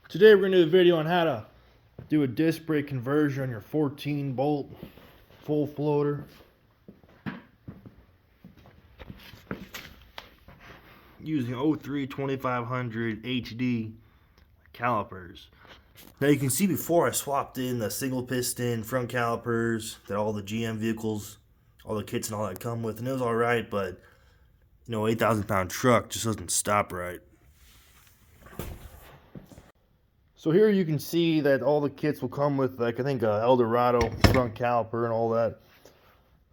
Today we're going to do a video on how to do a disc brake conversion on your 14 bolt full floater. Using 03 2500 HD calipers. Now you can see before I swapped in the single piston front calipers that all the GM vehicles, all the kits and all that come with, and it was alright, but 8,000 pound truck just doesn't stop right. So here you can see that all the kits will come with, like, I think Eldorado front caliper and all that.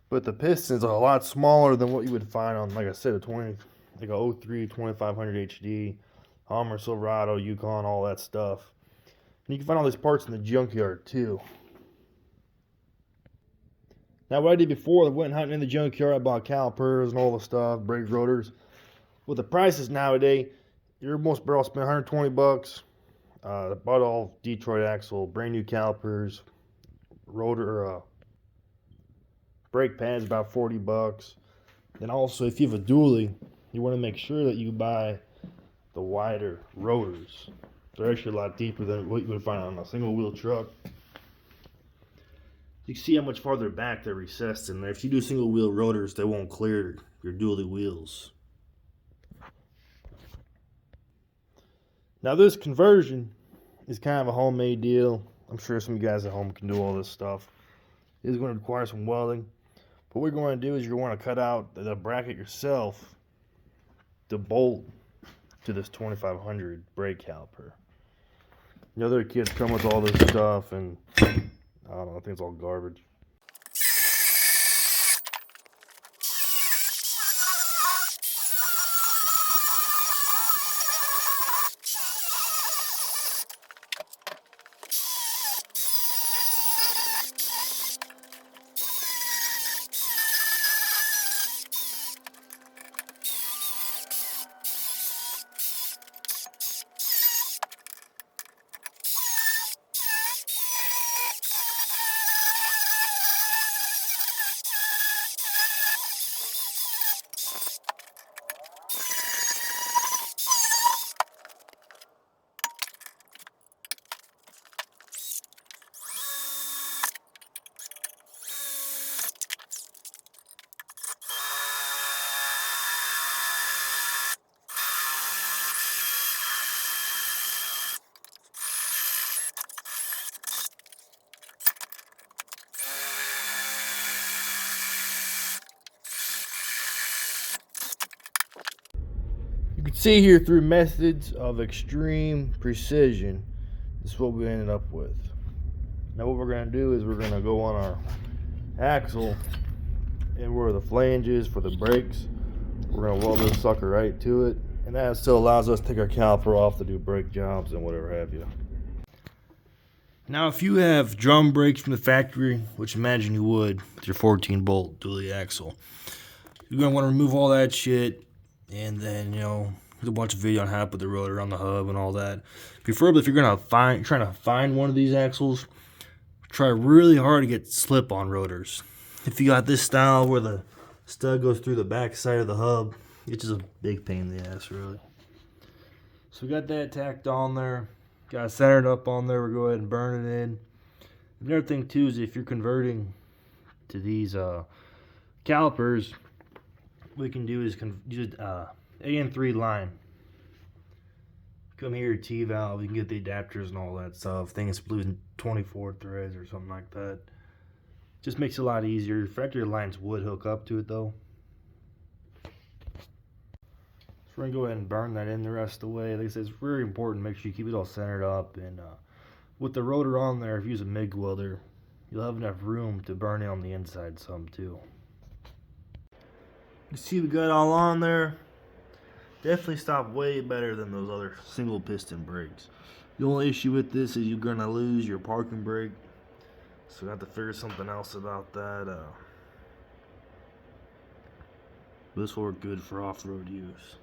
But the pistons are a lot smaller than what you would find on, like I said, a 03 2500 HD, Hummer, Silverado, Yukon, all that stuff. And you can find all these parts in the junkyard too. Now what I did before, I went hunting in the junkyard, I bought calipers and all the stuff, brake rotors. With the prices nowadays, you're most barrel spend 120 bucks. Bought all Detroit axle, brand new calipers, rotor, brake pads about 40 bucks. Then also, if you have a dually, you want to make sure that you buy the wider rotors. They're actually a lot deeper than what you would find on a single wheel truck. You can see how much farther back they're recessed in there. If you do single wheel rotors, they won't clear your dually wheels. Now this conversion is kind of a homemade deal. I'm sure some of you guys at home can do all this stuff. It is going to require some welding. But what we're going to do is you're going to cut out the bracket yourself to bolt to this 2500 brake caliper. The other kits come with all this stuff, and I don't know, I think it's all garbage. You can see here, through methods of extreme precision, this is what we ended up with. Now what we're going to do is we're going to go on our axle, and where the flanges for the brakes, we're going to weld this sucker right to it, and that still allows us to take our caliper off to do brake jobs and whatever have you. Now if you have drum brakes from the factory, which imagine you would with your 14 bolt dually axle, you're going to want to remove all that shit. And then, there's a bunch of video on how to put the rotor on the hub and all that. Preferably, if you're trying to find one of these axles, try really hard to get slip-on rotors. If you got this style where the stud goes through the back side of the hub, it's just a big pain in the ass, really. So we got that tacked on there. Got it centered up on there. We'll go ahead and burn it in. Another thing, too, is if you're converting to these calipers, what we can do is use AN3 line. Come here, T-valve, you can get the adapters and all that stuff. I think it's losing 24 threads or something like that. Just makes it a lot easier. Factory lines would hook up to it though. So we're gonna go ahead and burn that in the rest of the way. Like I said, it's very important. Make sure you keep it all centered up, and with the rotor on there, if you use a MIG welder, you'll have enough room to burn it on the inside some too. You see we got it all on there. Definitely stop way better than those other single piston brakes. The only issue with this is you're gonna lose your parking brake, so we have to figure something else about that. This will work good for off-road use.